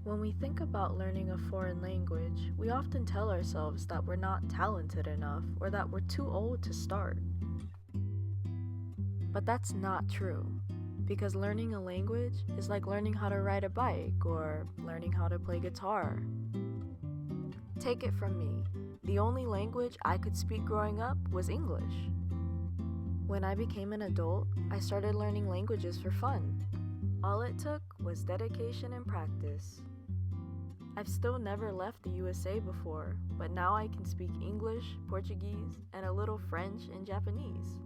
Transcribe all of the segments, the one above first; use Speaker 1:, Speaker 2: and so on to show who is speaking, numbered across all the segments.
Speaker 1: When we think about learning a foreign language, we often tell ourselves that we're not talented enough or that we're too old to start. But that's not true, because learning a language is like learning how to ride a bike or learning how to play guitar. Take it from me, the only language I could speak growing up was English. When I became an adult, I started learning languages for fun. All it took was dedication and practice. I've still never left the USA before, but now I can speak English, Portuguese, and a little French and Japanese.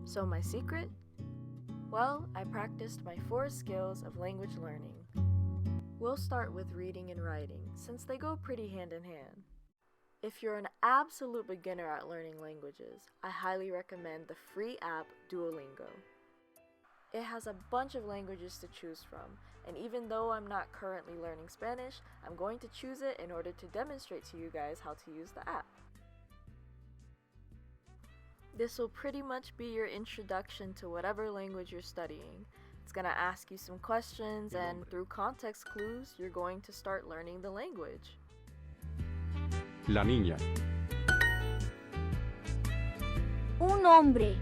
Speaker 1: So my secret? Well, I practiced my 4 skills of language learning. We'll start with reading and writing, since they go pretty hand in hand. If you're an absolute beginner at learning languages, I highly recommend the free app Duolingo. It has a bunch of languages to choose from, and even though I'm not currently learning Spanish, I'm going to choose it in order to demonstrate to you guys how to use the app. This will pretty much be your introduction to whatever language you're studying. It's going to ask you some questions, and through context clues, you're going to start learning the language.
Speaker 2: La niña.
Speaker 3: Un hombre.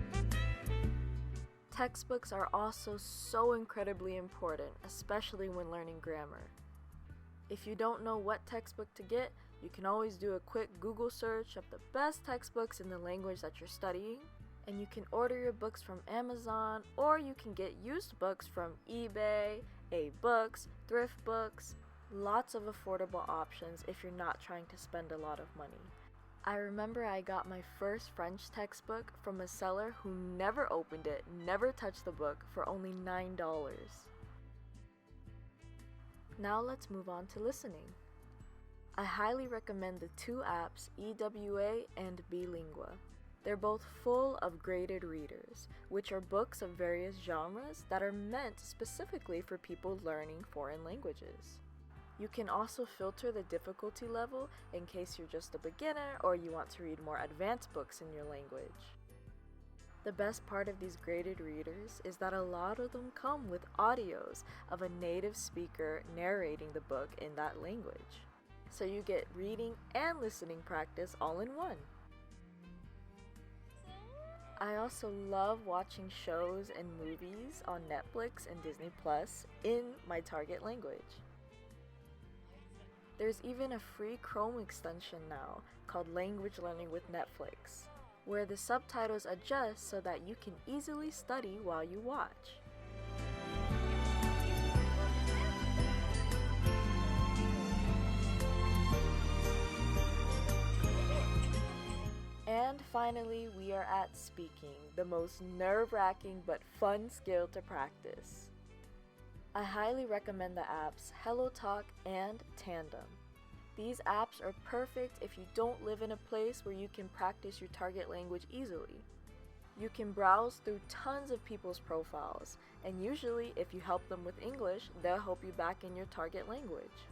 Speaker 1: Textbooks are also so incredibly important, especially when learning grammar. If you don't know what textbook to get, you can always do a quick Google search of the best textbooks in the language that you're studying, and you can order your books from Amazon, or you can get used books from eBay, A-Books, Thrift Books. Lots of affordable options if you're not trying to spend a lot of money. I remember I got my first French textbook from a seller who never opened it, never touched the book, for only $9. Now let's move on to listening. I highly recommend the 2 apps EWA and Bilingua. They're both full of graded readers, which are books of various genres that are meant specifically for people learning foreign languages. You can also filter the difficulty level in case you're just a beginner or you want to read more advanced books in your language. The best part of these graded readers is that a lot of them come with audios of a native speaker narrating the book in that language. So you get reading and listening practice all in one. I also love watching shows and movies on Netflix and Disney Plus in my target language. There's even a free Chrome extension now called Language Learning with Netflix, where the subtitles adjust so that you can easily study while you watch. And finally, we are at speaking, the most nerve-wracking but fun skill to practice. I highly recommend the apps HelloTalk and Tandem. These apps are perfect if you don't live in a place where you can practice your target language easily. You can browse through tons of people's profiles, and usually if you help them with English, they'll help you back in your target language.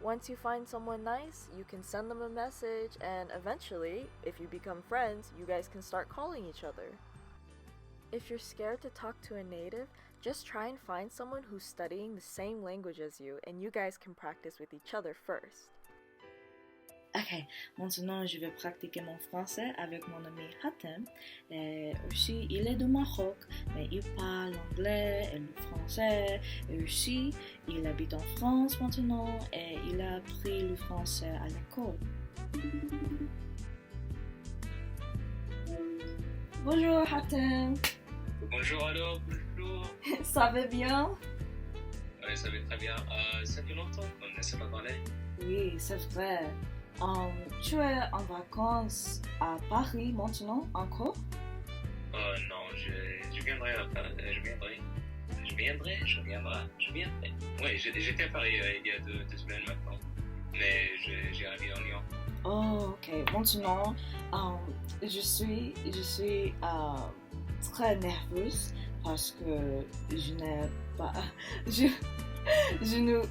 Speaker 1: Once you find someone nice, you can send them a message, and eventually, if you become friends, you guys can start calling each other. If you're scared to talk to a native, just try and find someone who's studying the same language as you, and you guys can practice with each other first.
Speaker 4: Ok, maintenant je vais pratiquer mon français avec mon ami Haitam. Aussi, il est du Maroc, mais il parle l'anglais et le français. Et aussi, il habite en France maintenant et il a appris le français à l'école. Bonjour Haitam.
Speaker 5: Bonjour alors, bonjour.
Speaker 4: Ça va bien?
Speaker 5: Ouais, ça va très bien. Ça fait longtemps qu'on ne s'est pas parlé.
Speaker 4: Oui, c'est vrai. Tu es en vacances à Paris maintenant encore?
Speaker 5: Non, je viendrai à Paris. Je viendrai. Oui, j'étais à Paris il y a 2 semaines maintenant. Mais j'ai arrivé en Lyon.
Speaker 4: Oh, ok. Maintenant, je suis très nerveuse parce que je n'ai pas, je ne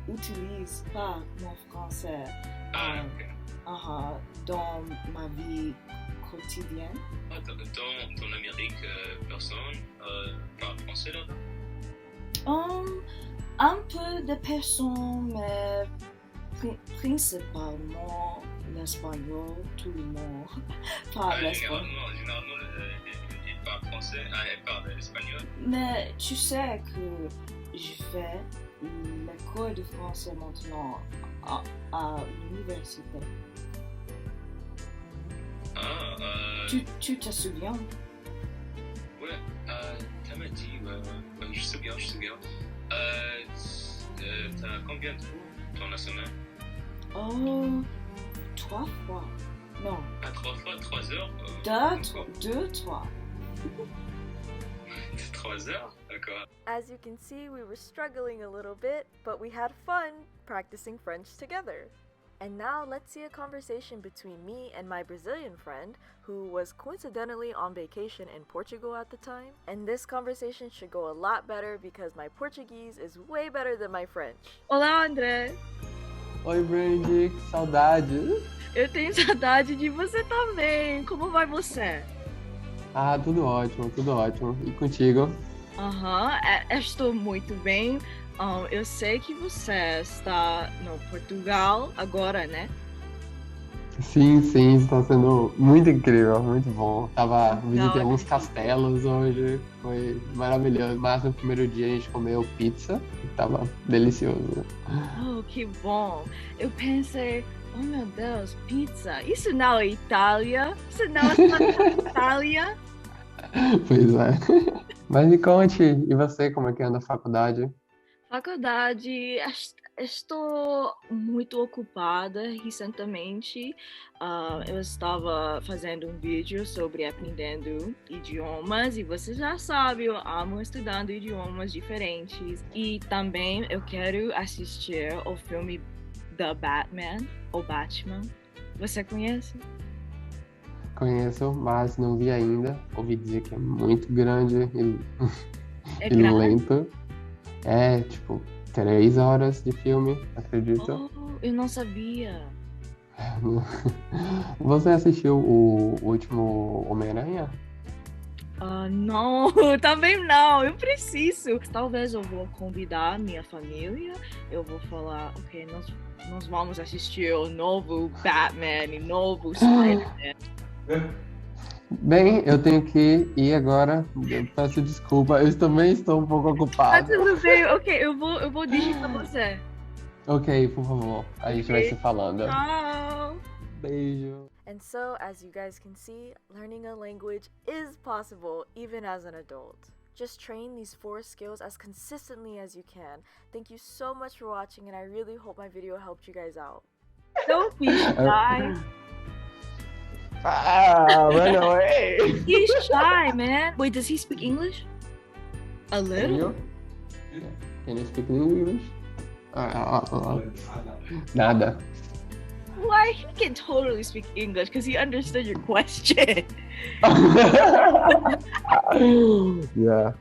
Speaker 4: utilise pas mon français dans ma vie quotidienne.
Speaker 5: Dans Amérique, personne parle français là-bas?
Speaker 4: Un peu de personnes, mais principalement l'espagnol, tout le monde parle espagnol.
Speaker 5: Généralement, il parle français, il parle espagnol.
Speaker 4: Mais tu sais que je fais l'école de français maintenant à l'université. Tu te souviens?
Speaker 5: Ouais, t'as m'a dit, ouais, je sais bien. T'as combien de cours dans la semaine?
Speaker 4: Oh, 3 fois. Non.
Speaker 5: 3 fois, 3 heures?
Speaker 4: 2, 3.
Speaker 5: 3 heures? D'accord.
Speaker 1: As you can see, we were struggling a little bit, but we had fun practicing French together. And now let's see a conversation between me and my Brazilian friend, who was coincidentally on vacation in Portugal at the time. And this conversation should go a lot better because my Portuguese is way better than my French.
Speaker 6: Olá, André.
Speaker 7: Oi, Brandy, que saudade.
Speaker 6: Eu tenho saudade de você também. Como vai você?
Speaker 7: Ah, tudo ótimo. E contigo?
Speaker 6: Estou muito bem. Eu sei que você está no Portugal agora, né?
Speaker 7: Sim, está sendo muito incrível, muito bom. Visitei alguns castelos hoje, foi maravilhoso. Mas no primeiro dia a gente comeu pizza, e tava delicioso.
Speaker 6: Oh, que bom. Eu pensei, oh meu Deus, pizza. Isso não é Itália? Isso não é Itália?
Speaker 7: Pois é. Mas me conte, e você, como é que anda a faculdade?
Speaker 6: Faculdade, estou muito ocupada recentemente. Eu estava fazendo um vídeo sobre aprendendo idiomas e você já sabe, eu amo estudando idiomas diferentes. E também eu quero assistir o filme The Batman, ou Batman. Você conhece?
Speaker 7: Conheço, mas não vi ainda. Ouvi dizer que é muito grande e
Speaker 6: grande?
Speaker 7: lento. É, tipo, 3 horas de filme, acredito.
Speaker 6: Oh, eu não sabia.
Speaker 7: Você assistiu o último Homem-Aranha?
Speaker 6: Não, também não, eu preciso. Talvez eu vou convidar minha família, eu vou falar, ok, nós vamos assistir o novo Batman e novo Spider-Man.
Speaker 7: Bem, eu tenho que ir agora. Eu peço desculpa, eu também estou um pouco ocupado.
Speaker 6: Tudo bem, ok, eu vou digitar você.
Speaker 7: Ok, por favor, a gente vai se falando.
Speaker 6: Tchau.
Speaker 7: Beijo.
Speaker 1: And so, as you guys can see, learning a language is possible even as an adult. Just train these 4 skills as consistently as you can. Thank you so much for watching, and I really hope my video helped you guys out.
Speaker 6: Don't be shy.
Speaker 7: Run away!
Speaker 6: He's shy, man. Wait, does he speak English? A little?
Speaker 7: Can you speak English? Nada.
Speaker 6: Why? He can totally speak English because he understood your question.
Speaker 7: Yeah.